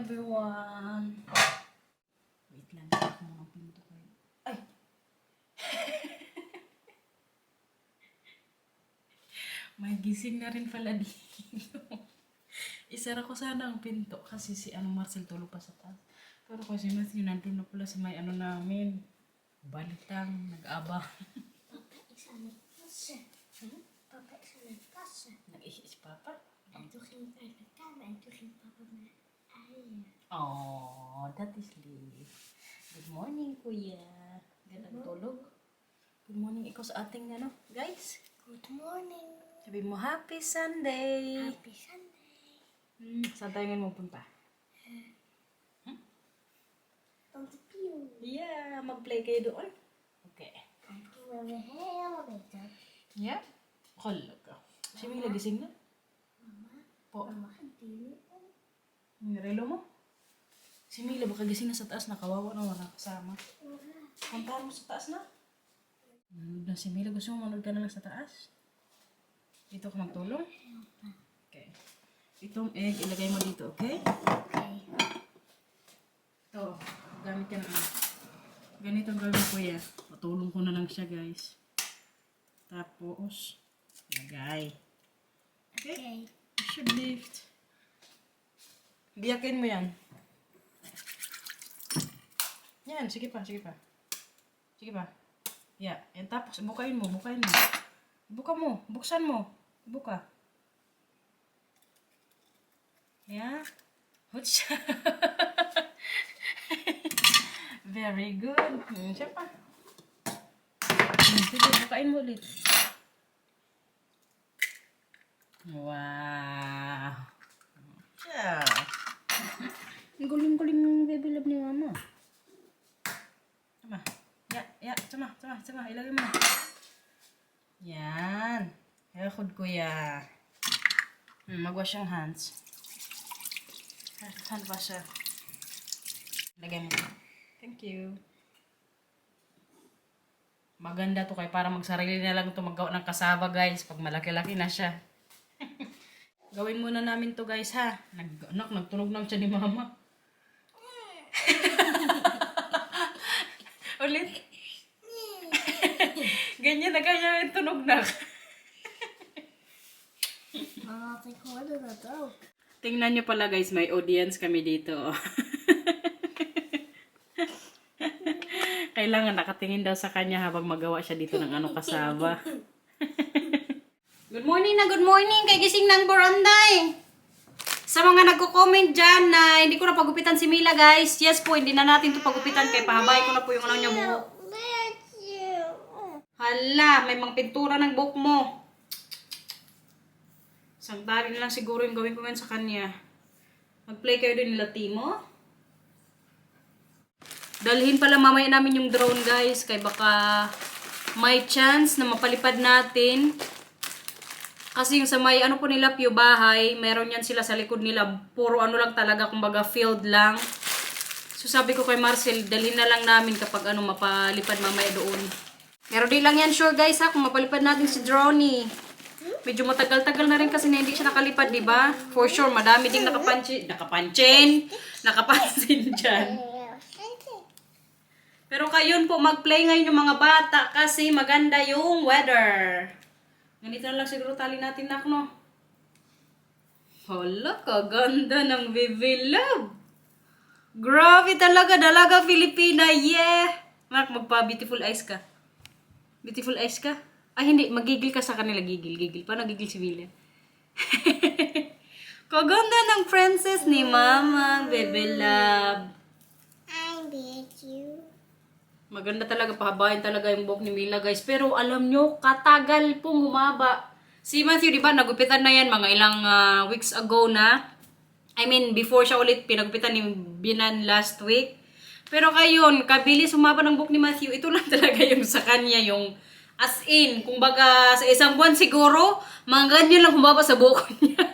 everyone. Wait lang, ako muna pinto ko. Ay! May gising na rin pala dito. Isara ko sana ang pinto kasi si Marcel tulog pa sa taas. Pero kasi Matthew nandun na pala sa may namin. Balitang, nag-aba. Papa is aan het passen. Papa is aan het passen. Nag-ihi si Papa. En toen ging ik uit de kamer en toen ging papa me eieren. Oh, that is lief. Good morning, Kuya. Gandang tulog. Good morning. Ikaw sa ating guys. Good morning. Sabi mo, Happy Sunday. Happy Sunday. Saan tayo ngayon pupunta? Tante Pieuw. Yeah, mag-play kayo doon. Okay. Tante Pieuw wil weer helemaal beter. Yeah? Hala ka. Si Mila gising na? Mama, Po. mama gaat die om. Yung relo mo? Si Mila baka gising na sa taas. Nakawawa na wala kasama. Puntahan mo sa taas na. Na si Mila, gusto mo manood ka na lang sa taas? Dito ka magtulong? Okay. Itong egg, ilagay mo dito, okay? Okay. Ito, gamit ka na. Ganito ang gawin ko ya. Patulong ko na lang siya, guys. Tapos, lagay. Okay. You should lift. Biyakin mo yan. Yan, sige pa, sige pa. Sige pa. Yeah, and tapos, bukain mo, bukain mo. Buka mo, buksan mo. Buka. Yeah. Huts. Very good. Siya pa. Sige, bukain mo ulit. Wow. Siya. Ang guling-guling ng baby love ni mama. Tama. Tama. Ilagay mo. Yan. Helakod ko ya. Mag-wash yung hands. Hand wash siya. Lagay mo. Thank you. Maganda to kay para magsarili na lang to maggawa ng kasaba, guys. Pag malaki-laki na siya. Gawin muna namin to, guys, ha. Nagtunog na siya ni mama. Ulit. Ganyan na ganyan yung tunog na. Mama, ik hoorde dat ook. Tingnan nyo pala, guys, may audience kami dito. Kailangan nakatingin daw sa kanya habang magawa siya dito ng kasaba. Good morning kay gising ng Boranday. Sa mga nagko-comment dyan na hindi ko na pagupitan si Mila, guys. Yes po, hindi na natin to pagupitan kay pahabay ko na po yung niya buhok. Hala, may mga pintura ng buhok mo. Sandali na lang siguro yung gawin ko ngayon sa kanya. Mag-play kayo din nila Timo. Dalhin pala mamaya namin yung drone, guys. Kaya baka may chance na mapalipad natin. Kasi yung sa may po nila Pieuw bahay, meron yan sila sa likod nila. Puro lang talaga, kumbaga field lang. So sabi ko kay Marcel, dalhin na lang namin kapag mapalipad mamaya doon. Pero di lang yan sure, guys, ha, kung mapalipad natin si Droney. Medyo matagal-tagal na rin kasi na hindi siya nakalipad, di ba? For sure, madami ding nakapansin dyan. Pero kayon po, mag-play ngayon yung mga bata kasi maganda yung weather. Ganito na lang siguro tali natin, nak, no? Hala, kaganda ng baby love. Grabe talaga, dalaga Filipina, yeah! Mark, magpa-beautiful eyes ka. Beautiful eyes ka? Ay, hindi. Magigil ka sa kanila. Gigil. Paano gigil si Mila? Kaganda ng princess ni Mama, baby love. I bet you. Maganda talaga. Pahabahin talaga yung buhok ni Mila, guys. Pero alam nyo, katagal pong humaba. Si Matthew, di ba, nagupitan na yan mga ilang weeks ago na. I mean, before siya ulit pinagupitan ni Binan last week. Pero kayon, kabilis humaba ng buhok ni Matthew. Ito lang talaga yung sa kanya, yung as in, kung baga sa isang buwan siguro, mga ganyan lang humaba sa buhok niya.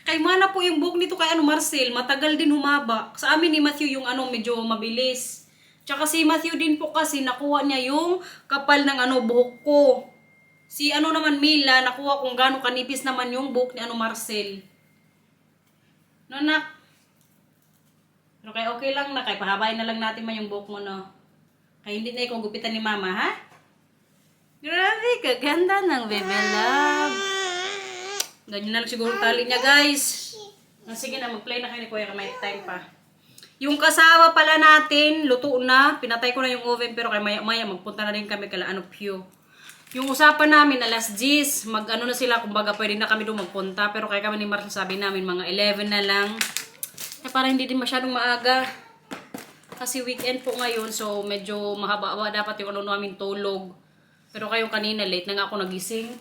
Kay mana po yung buhok nito kay Marcel, matagal din humaba. Sa amin ni Matthew yung medyo mabilis. Tsaka si Matthew din po kasi nakuha niya yung kapal ng buhok ko. Si naman Mila, nakuha kung gaano kanipis naman yung buhok ni Marcel. Nanak, okay lang na. Kaya pahabain na lang natin man yung buhok mo, no? Kaya hindi na ikaw gupitan ni mama, ha? Grabe, kaganda ng baby love. Ganyan na lang siguro tali niya, guys. Sige na, mag-play na kayo ni Kuya, may time pa. Yung kasawa pala natin, luto na. Pinatay ko na yung oven, pero kaya maya magpunta na rin kami kala Pyo. Yung usapan namin, alas 10, mag-ano na sila, kumbaga pwede na kami doon magpunta. Pero kaya kami ni Marcel sabi namin, mga 11 na lang. Eh, para hindi din masyadong maaga. Kasi weekend po ngayon, so medyo mahaba dapat yung ano namin tulog. Pero kayong kanina, late na nga ako nagising.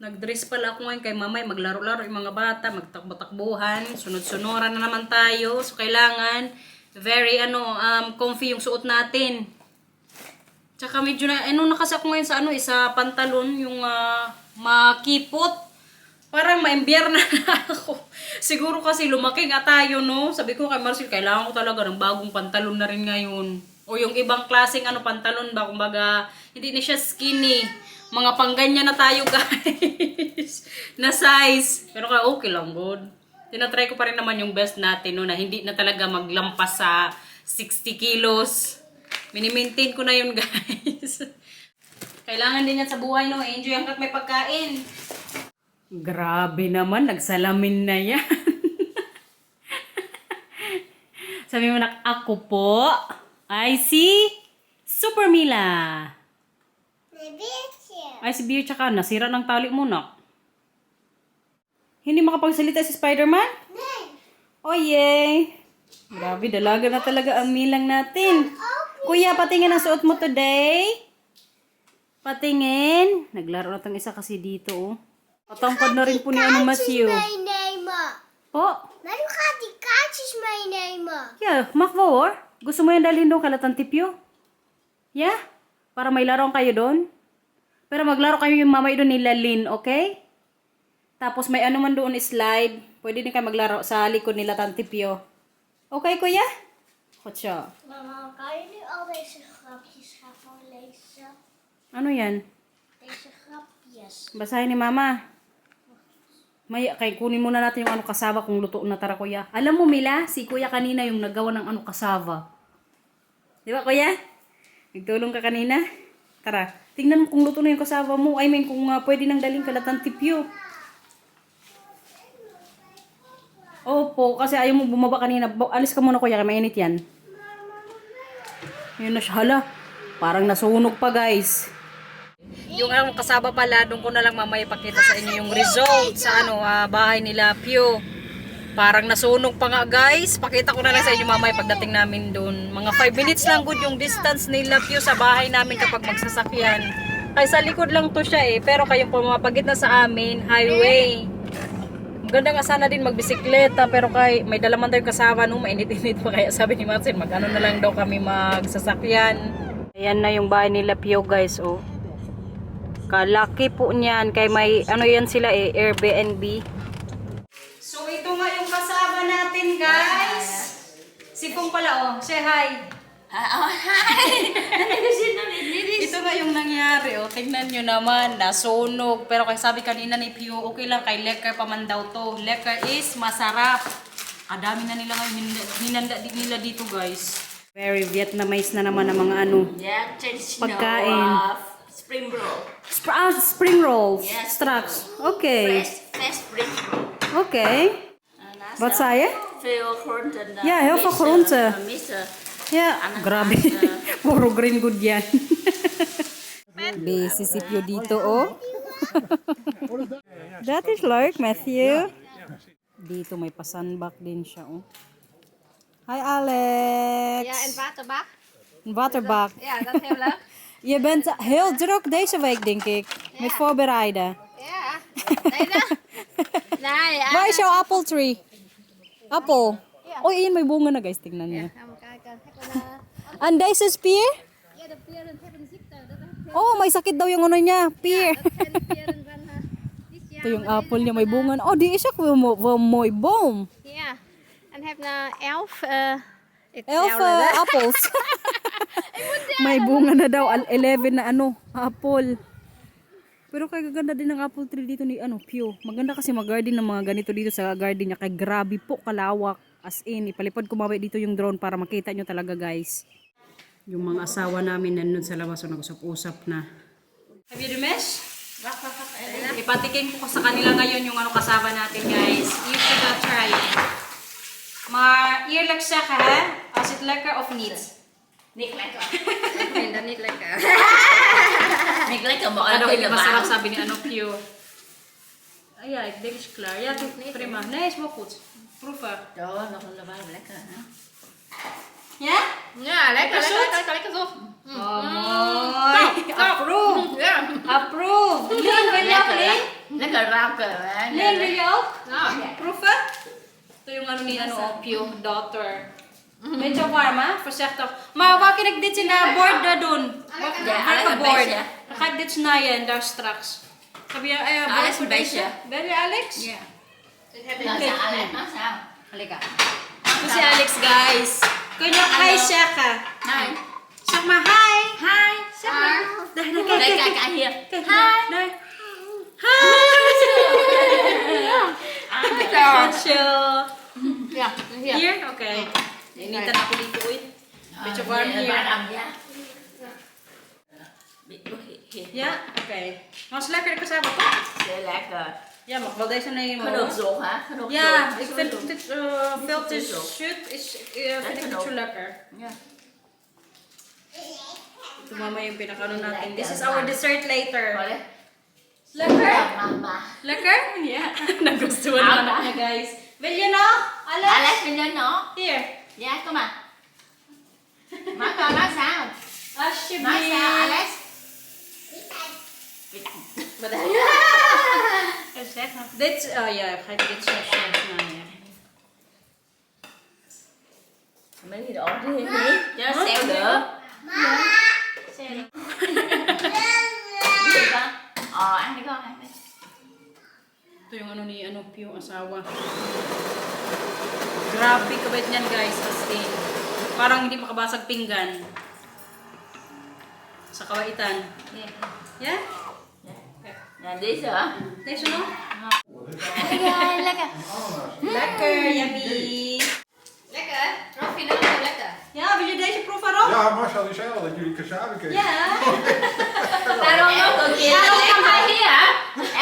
Nag-dress pala ako ngayon kay mamay, maglaro-laro yung mga bata, magtakbo-takbuhan, sunod-sunuran na naman tayo. So kailangan, very comfy yung suot natin. Tsaka medyo na, na kasi ako ngayon sa sa pantalon, yung makipot. Parang maimbyar na ako. Siguro kasi lumaki nga tayo, no? Sabi ko kay Marcel, kailangan ko talaga ng bagong pantalon na rin ngayon. O yung ibang klaseng pantalon ba, kumbaga, hindi na siya skinny. Mga pangganyan na tayo, guys. Na size. Pero kaya okay lang, good. Tinatry ko pa rin naman yung best natin, no? Na hindi na talaga maglampas sa 60 kilos. Mini-maintain ko na yun, guys. Kailangan din yan sa buhay, no? Enjoy hanggat may pagkain. Grabe naman, nagsalamin na yan. Sabi mo na, ako po ay si Super Mila. Ay si Beer, tsaka nasira ng tali mo, na. Hindi makapagsalita si Spider-Man? Oh, yay! Grabe, dalaga na talaga ang Milang natin. Kuya, patingin ang suot mo today. Patingin. Naglaro na tong isa kasi dito, oh. Patangkad na rin po ni Matthew. Po? Catch my name. Yeah, Makvawar. Gusto mo yung dalhin doon kalatang tipyo? Yeah? Para may laro kayo doon? Pero maglaro kayo yung mamay doon nila Lynn, okay? Tapos may man doon slide. Pwede din kayo maglaro sa likod nila Tantipyo. Okay, kuya? Kotsa. Mama, kan je nu al deze grapjes gaan voorlezen? Ano yan? Deze grapjes. Basahin ni mama. May, kay kunin muna natin yung kasava kung luto na, tara kuya. Alam mo Mila, si kuya kanina yung naggawa ng kasava. Di ba kuya? Nagtulong ka kanina? Tara, tingnan mo kung luto na yung kasava mo. I mean, kung pwede nang daling kalatang tipyo. Opo, kasi ayaw mo bumaba kanina. Alis ka muna kuya, mainit yan. Yun na siya. Hala, parang nasunog pa guys. Yung kasaba pala, doon ko na lang mamaya ipakita sa inyo yung result sa bahay nila Pyo. Parang nasunog pa nga guys. Pakita ko na lang sa inyo mamaya pagdating namin doon. Mga 5 minutes lang good yung distance nila Pyo sa bahay namin kapag magsasakyan. Kaya sa likod lang to siya pero kayong pumapagit na sa amin, highway. Maganda nga sana din magbisikleta pero may dalaman tayong kasama nung mainit-init pa kaya sabi ni Marcel mag-ano na lang daw kami magsasakyan. Ayan na yung bahay nila Pyo guys, oh. Kalaki po niyan kay may yan sila Airbnb. So ito nga yung kasama natin guys. Si Pong pala say hi. Ito nga yung nangyari, tingnan nyo naman, nasunog. Pero kay sabi kanina ni Pio, okay lang, kay Lekker pa man daw to. Lekker is masarap. Dami na nila ngayon, hinanda nila dito guys. Very Vietnamese na naman ang mga pagkain. Spring roll. Spring rolls. Yes, Straks. Okay. Fresh spring roll. Okay. Wat zei je? Veel groenten. Ja, heel veel groenten. Missen. Ja, grabe. Puro green good yan. Busy si Pio dito, oh. That is leuk, Matthew. Dito may pasanbak din siya, oh. Hi, Alex. Ja, en waterbak. Een waterbak. Ja, dat is heel leuk. Je bent heel druk deze week, denk ik. Met voorbereiden. Ja. Nee, nee, ja. Waar is jouw apple tree? Appel. Oh, iyan may bunga na, guys. Tingnan niyo. Gaan we kijken. Hebben we, And deze is peer? ja, de peren hebben een ziekte. Dat is Oh, may sakit daw yung niya. Peer. dat zijn de peren van dit jaar. Ito yung apple niya, may bunga na. Oh, die is ook wel mooi boom. Ja. En heb na 11. 11 apples. May bunga na daw. 11 na apple. Pero kaya gaganda din ng apple tree dito ni Pio. Maganda kasi mag-garden ng mga ganito dito sa garden niya. Kaya grabe po, kalawak. As in, ipalipad ko mamaya dito yung drone para makita nyo talaga guys. Yung mga asawa namin nandun sa labas, so nag-usap-usap na. Have you remesh? Ipatikin ko sa kanila ngayon yung ano kasama natin guys. You should try it. Maar eerlijk zeggen hè, als het lekker of niet? Niet lekker. Nee, dat niet lekker. Niet lekker, maar Ano, ook hindi in de masarap baan. sabi ni Anopio. Ja, ik denk is klaar. Ja, prima. Nee, is wel goed. Proeven. Ja, nog een lawaai, lekker. Hè? Ja? Ja, lekker, Lekker lekker, lekker zo. Oh, mooi. Approve. Ja. Approve. Leen, wil je ook, Lekker, Leen? hè? Lekker ruiken. Hè? Leen, wil je ook? Ja. Proeven? Ito yung ano ni Opio, daughter. Medyo warm ha, voorzichtig. Maar waar kan ik dit in de bord doen? Ja, Welke een bord? beetje. Dan ga ik dit snijden daar straks. Heb je een bord Alex, voor een deze? beetje. Ben je Alex? Ja. Ik heb Nou, het. zeg Alex, maar zo. Halika. Ito si Alex guys. Kun je ook hi zeggen? Nee. Zeg maar hi. Hi. Zeg maar. Daar, daar, Kijk, kijk, kijk, kijk. kijk hier. Kijk, Hi. daar. Hi. Rachel. Ja, hier. Hier? Oké. Initan ako dito ulit. Beetje warm hier. Warm, ja. Hier. Ja? Oké. Was lekker kasama toch? Heel lekker. Ja, mag wel deze nemen. Genoeg hoor. zon, hè? Genoeg Ja, zon. ik vind dit veel te Zo. zoet vind ik niet zo lekker. Ja. Ito mama yung pinakano natin. This is our dessert later. Hoor, Lekker? mama. Lekker? Ja. Nagustuhan ng anak niya guys. Wil je nog? Alex? Alex, wil jij nog? Here. Ja, kom maar. Maar kan dat sao? Maar Alsjeblieft. sao, Alex? Even zeggen. Dit, oh ja, ga ik dit zo snijden. Mấy cái đó đi, cho nó xeo được. Được không? Ăn đi con, ăn đi. Ito yung ano ni Pio, asawa. Grabe kabait niyan guys, as in. Parang hindi makabasag pinggan. Sa kawaitan. Yeah? Nhà đi sữa. Deze nog? Lekker, lekker. Lekker, yummy. Lekker. Rob, vind je dat ook lekker? Ja, wil je deze proeven, Rob? Ja, Marcel die zei al dat jullie cassave kregen. Ja. Daarom ook een keer lekker.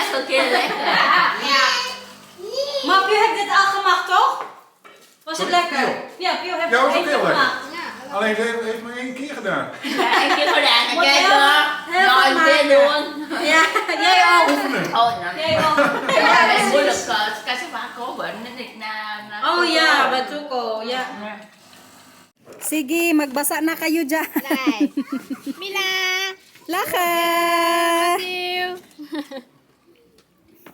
Echt een keer lekker. Ja. Maar Pio heeft dit al gemaakt, toch? Was het Sorry, lekker? Pio? Ja, Pio heeft Ja, was het ook één heel keer lekker. gemaakt. Ja. Alleen ze heeft maar 1 keer gedaan. Ja, een keer gedaan. En Moet jij heel- door. heel Nou, veel een keer maken. doen. Ja, jij ook. Oefenen. Oh, nou. Jij ook. Ja, dat is moeilijk. Cassava kopen. Oh ja, batuko. Ja. Sige, magbasa na kayo dyan. Nee. Mila. Lachen! Eeuw.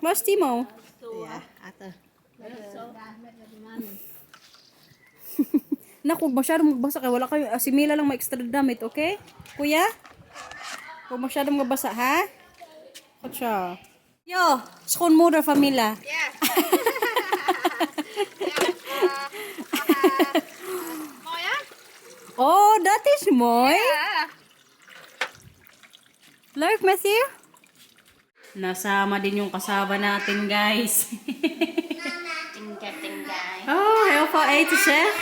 Waar is Timo? Ja, aten. Naku, huwag masyadong magbasa kayo. Wala kayo. Si Mila lang may extra damit, okay? Kuya? Huwag masyadong magbasa, ha? Katsa. Yo, schoonmoeder van Mila. Ja. Mooi hè? Oh, dat is mooi. Ja. Leuk, Matthew. Nasama din yung kasama natin, guys. Oh, heel veel eten, zeg.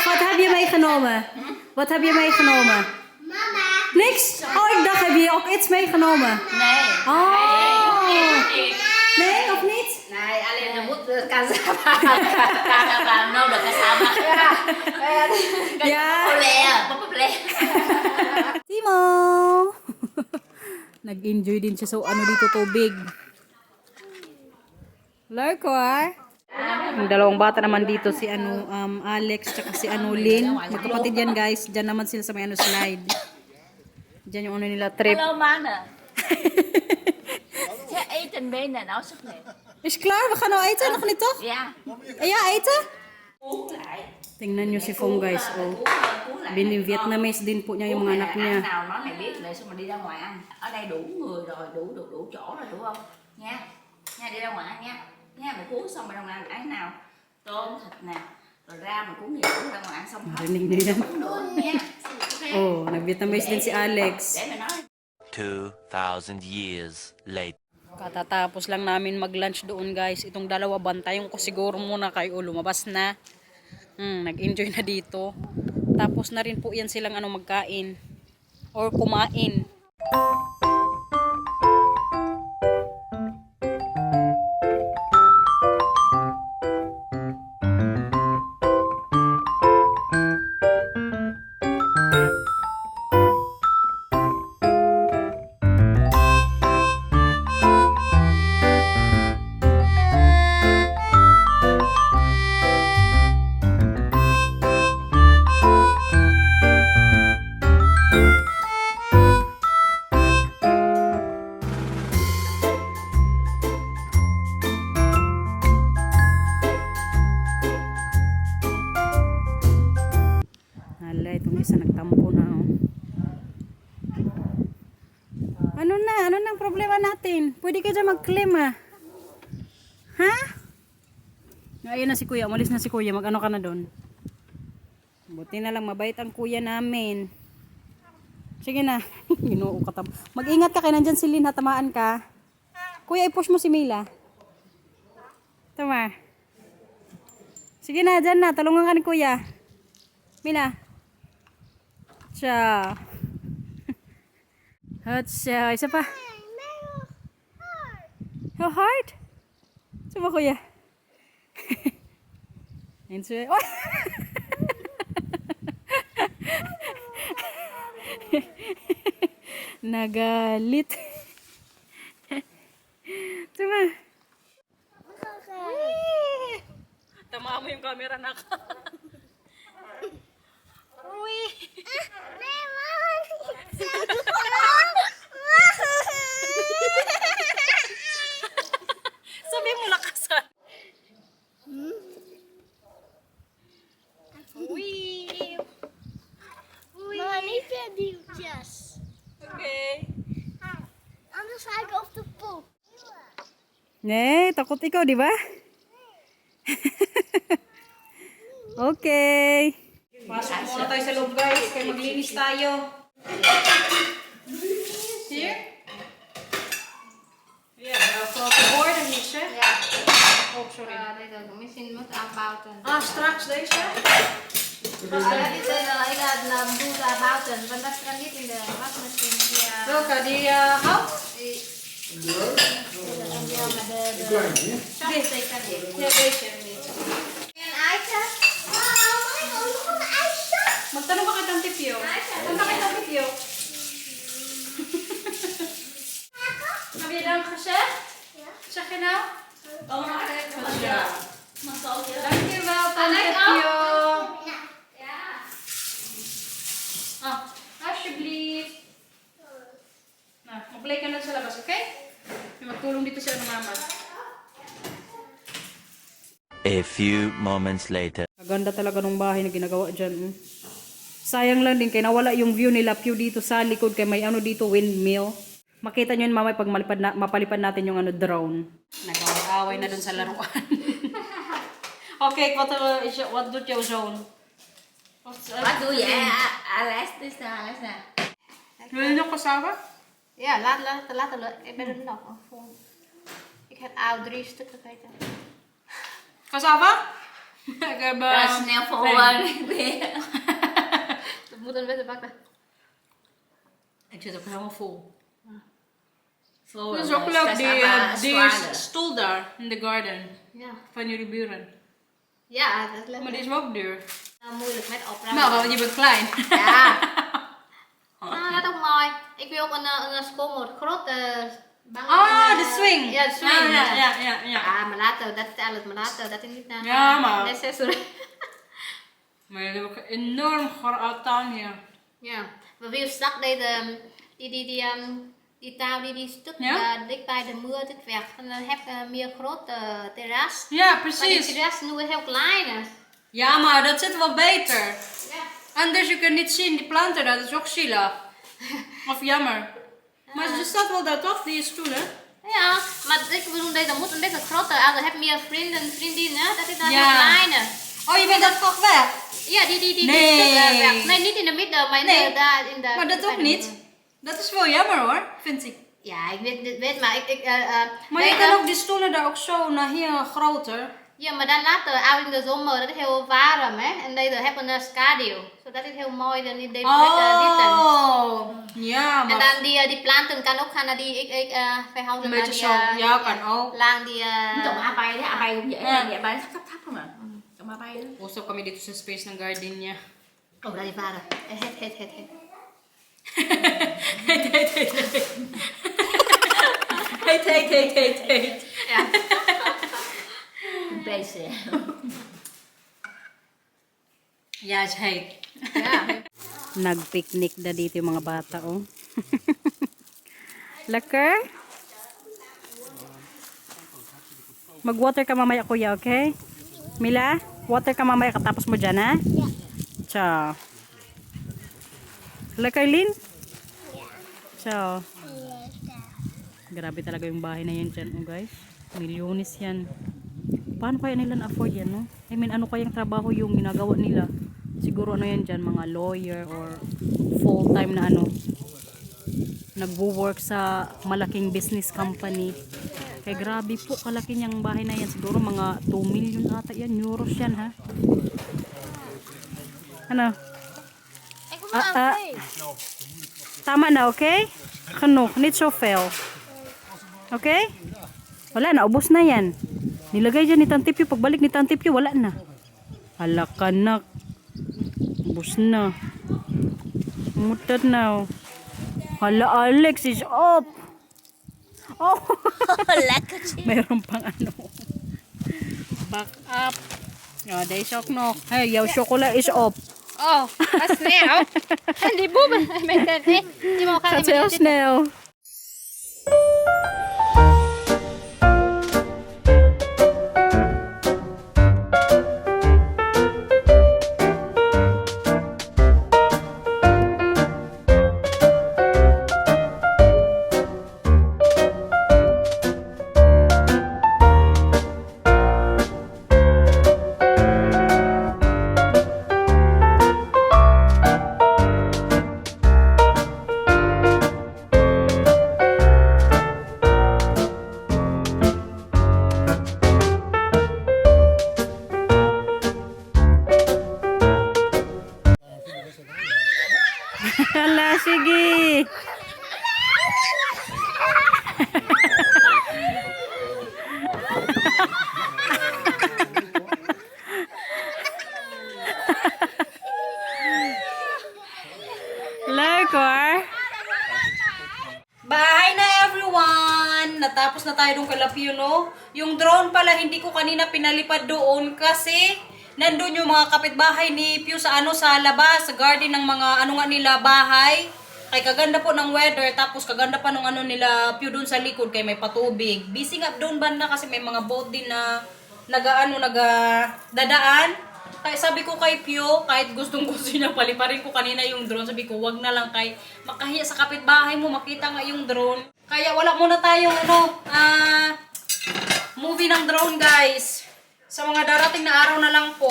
Wat heb je meegenomen? Wat heb je meegenomen? Mama. Niks? Oh, ik dacht, heb je ook iets meegenomen? Nee. Oh. Nee, of niet? Nee, alleen de moeder kan ze maar. Cassava, nodig cassava. Ja. Popple. Timo! Nag-enjoy din siya sa ano dito tubig. Leuk hoor. Yung dalawang bata naman dito si Alex tsaka si Lynn. Magkapatid yan guys. Diyan naman sila sa may slide. Diyan yung ano nila trip. Hallo mannen. Ja, eten benen, alsjeblieft. Is klaar? We gaan nou eten? Nog niet toch? Ja. Ja, eten? Uống lại. Tingnan nyo si Phong guys. Oh. Vietnamese din po niya yung mga anak niya. Ăn nào nói mày biết rồi xong rồi đi ra ngoài ăn. Ở đây đủ người rồi, đủ chỗ rồi đúng không? Nha. Nha đi ra ngoài ăn nha. Nha mày cuốn xong mày ra ngoài ăn cái nào? Tôm thịt nè. Rồi ra mày cuốn nhiều ra ngoài ăn xong hết. Narinig niyo yan. Nữa nha. Ok. Oh, nag-Vietnamese din si Alex. Để mày nói. 2,000 years later. Katatapos lang namin mag-lunch doon guys. Itong dalawa bantayan ko siguro muna kayo lumabas na. Nag-enjoy na dito. Tapos na rin po yan silang magkain or kumain. Hala, itong isa nagtampo na. Oh. Ano nang problema natin? Pwede ka dyan mag-claim Ha? Ayun na si kuya, umalis na si kuya. Mag-ano ka na doon? Buti na lang, mabait ang kuya namin. Sige na. Ginoo ka tam. Mag-ingat ka kaya nandyan si Lynn, tamaan ka. Kuya, i-push mo si Mila. Tama. Sige na, dyan na. Tulungan ka ni kuya. Mila. Siya. Hatsa. Isa pa. How hard? Suma kuya. Enjoy. Oh! Nagalit. Suma. Tama mo yung camera na ka. Uy. Sabi mo lakasan. Uy. Maar niet meer duwtjes. Okay. Anders ga ik op de poep. Nee, takot ikaw, di ba? Okay. Pasok muna tayo sa loob, guys. Kaya maglinis tayo. Here? Yeah, from the board en niks, hè? Ja. Oh, sorry. Dit ook. Misschien moet aanbouwen. Ah, straks deze? Dit zijn al inderdaad naar boel aanbouwen. Want dat kan niet in de wasmachine. Ja. Welke? Die hout? En ja, maar de chopstick kan niet. Ja, deze niet. Een eitje? Magtanong ka kay Tante Pio. Punta kay Tante Pio. Heb je dank gezegd? Ja. Zeg je nou? Con nói đây con Ja. Mà số chưa? Dankjewel, Tante Pio. Ja. Ah, alsjeblieft. Nou, mag-play ka na sa labas, okay? May magtulong dito sila ng mama. A few moments later. Maganda talaga ng bahay na ginagawa dyan. Sayang lang din, kaya nawala yung view nila Pew dito sa likod, kaya may dito, windmill. Makita nyo yun mamay pag mapalipad natin yung drone. Nag-away na dun sa laruan. Okay, what do you zone? Wat doe je? Alles is daar, alles daar. Wil je nog kasama? Ja, later. Ik ben er nog voor. Ik heb al 3 stukken gegeten. Kasama? Ik heb... Daar snel voor weer. Dat moet een witte bakken. Ik zit ook helemaal vol. Voor Dat is ook leuk, die stoel daar in de garden Ja. van jullie buren. Ja, dat is leuk. Maar die is wel ook duur. Nou, moeilijk met opruimen. Nou, want je bent klein. Ja. Nou, dat is ook mooi. Ik wil ook een schoolmoot. Grote bank. Ah, de swing. Ja, de swing. Ja. Ja, maar later, dat is alles. Maar later, dat is niet naar. Ja, maar- Nee, sorry. Maar jullie hebben ook een enorm groot tuin hier. Ja, we willen straks die touw die stuk Ja? dicht bij de muur zit weg. En dan heb je meer grote terras. Ja, Maar die precies. terras nu is heel klein. Ja, maar dat zit wel beter. Ja. Anders je kunt niet zien, die planten, dat is ook zielig. Of jammer. Maar ze staat wel daar toch, die stoelen? Ja, maar ik bedoel, deze moet een beetje groter. Als je hebt meer vriendinnen, dat is dan Ja. heel kleine. Oh, je bent dat toch weg? Ja, die Nee. stuk weg. Nee, niet in de midden, maar Nee. daar in de... Maar dat bij ook de niet. muur. Dat is wel jammer hoor, vind ik. Ja, ik weet maar. Maar je kan ook die stoelen daar ook zo naar hier groter. Ja, maar dan later, uit in de zomer, dat is heel warm, hè. En dan hebben we een schaduw. Zodat het heel mooi dan in deze plek zitten. Oh, ja, En maar dan die planten kan ook gaan naar die, verhouden een naar beetje die, zo. Ja, kan ook. lang die, Trồng A bay đấy, A bay cũng dễ À. vậy, bay thấp thấp không à. Trồng A bay đó. Usap kami dito sa space ng garden niya. oh, daar die vader. Het. Hey. Ja. Deze. Yes, hey. Ja. Nag-picnic na dito yung mga bata, oh. Laker? Mag-water ka mamaya, kuya, okay? Mila, water ka mamaya katapos mo dyan, ha? Yeah. Ciao. Laker, Lin? Ciao. Grabe talaga yung bahay na yan dyan, oh guys. Milyones yan. Paano kaya nila na-afford yan, no? I mean, ano kayang trabaho yung ginagawa nila? Siguro ano yan dyan, mga lawyer or full-time na ano, nagwo-work sa malaking business company. Kaya grabe po, kalaki niyang bahay na yan. Siguro mga 2 million ata yan, euros yan, ha? Ano? Ik wil maar Tama na, okay? Genoeg, niet zoveel. Okay? Wala na, ubos na yan. Nilagay dyan ni Tantipyo, pagbalik ni Tantipyo, wala na. Hala ka na. Ubos na. Mutat na. Hala, Alex is up. Oh! lekker zien. Mayroon pang ano. Back up. Ja, deze ook nog. Hey, jouw chocola is op. Oh, wat snel. En die boemen met de die mogen Gaat heel snel. Hala, sige. Lekor. Bahay na everyone! Natapos na tayo dong kalapyo, no? Yung drone pala, hindi ko kanina pinalipad doon kasi nandun yung mga kapitbahay ni Pew sa ano, sa labas, sa garden ng mga ano nga nila bahay. Kay kaganda po ng weather, tapos kaganda pa ng ano nila Pew doon sa likod kay may patubig. Busy nga doon banda kasi may mga boat din na dadaan. Kaya sabi ko kay Pio, kahit gustong gusto niya paliparin ko kanina yung drone, sabi ko wag na lang kay makahiya sa kapitbahay mo, makita nga yung drone. Kaya wala muna tayong movie ng drone guys. Sa mga darating na araw na lang po.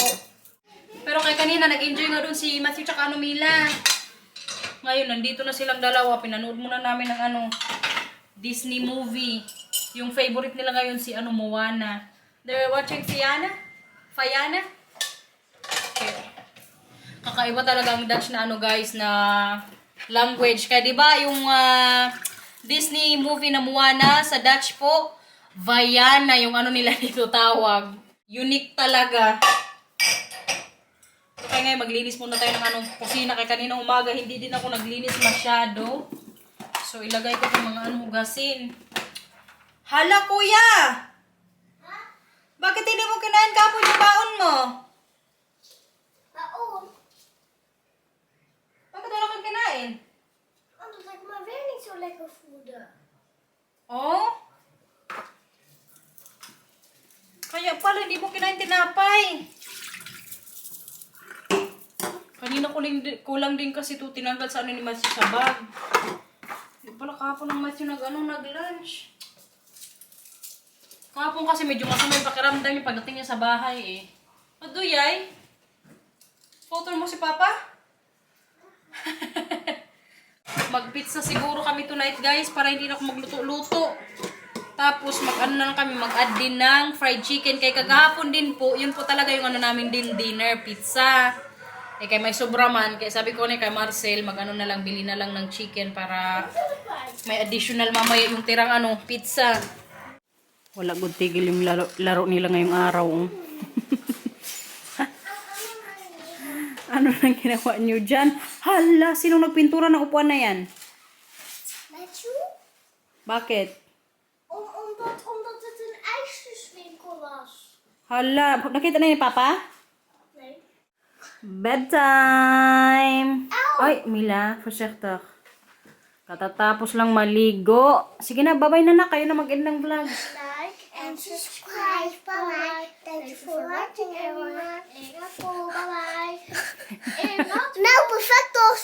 Pero kay kanina nag-enjoy nga doon si Matthew tsaka Mila. Ngayon nandito na silang dalawa, pinanood muna namin ng Disney movie. Yung favorite nila ngayon si Moana. They're watching Fayana. Kakaiba talaga ang Dutch na guys na language. Kaya 'di ba yung Disney movie na Moana sa Dutch po, Vaiana yung nila dito tawag. Unique talaga. So kaya ngayon maglinis muna tayo ng kusina kay kanina umaga hindi din ako naglinis masyado. So ilagay ko yung mga hugasin. Hala kuya! Bakit hindi mo kinain kapon yung baon mo? Waarom? Bakit wala kang kinain? Omdat ik me weer niet zo lekker voelde. Oh? Kaya pala hindi mo kinain tinapay. Kanina kulang din kasi ito tinanggal sa ni Matthew sa bag. Hindi pala kahapon ng Matthew nag-lunch. Kahapon kasi medyo masama yung pakiramdam yung pagdating niya sa bahay Ano yay? Photo mo si Papa? Mag-pizza siguro kami tonight guys para hindi na ako magluto-luto. Tapos mag-ano na lang kami, mag-add din ng fried chicken. Kay kagahapon din po, yun po talaga yung ano namin din dinner, pizza. Eh kay may sobra man, kaya sabi ko na kay Marcel, mag-ano na lang, bili na lang ng chicken para may additional mamaya yung tirang ano, pizza. Wala good tigil yung laro nila ngayong araw. Ano nang ginawa nyo dyan? Hala, sinong nagpintura ng upuan na yan? Met u? Bakit? Omdat het een ijsjeswinkel was. Hala, nakita na ni Papa? Nee. Bedtime! Ay, Mila, voorzichtig. Katatapos lang maligo. Sige na, babay na kayo na mag-end ng vlog. Like en subscribe. Bye bye. Thank you for watching everyone. Bye bye. Nou, perfectos.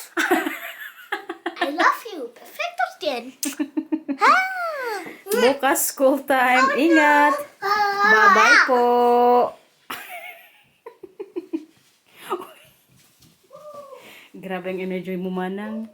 I love you. Perfectos din. Bukas school time. Ingat! Bye-bye po! Grabe ang energy mo, Manang.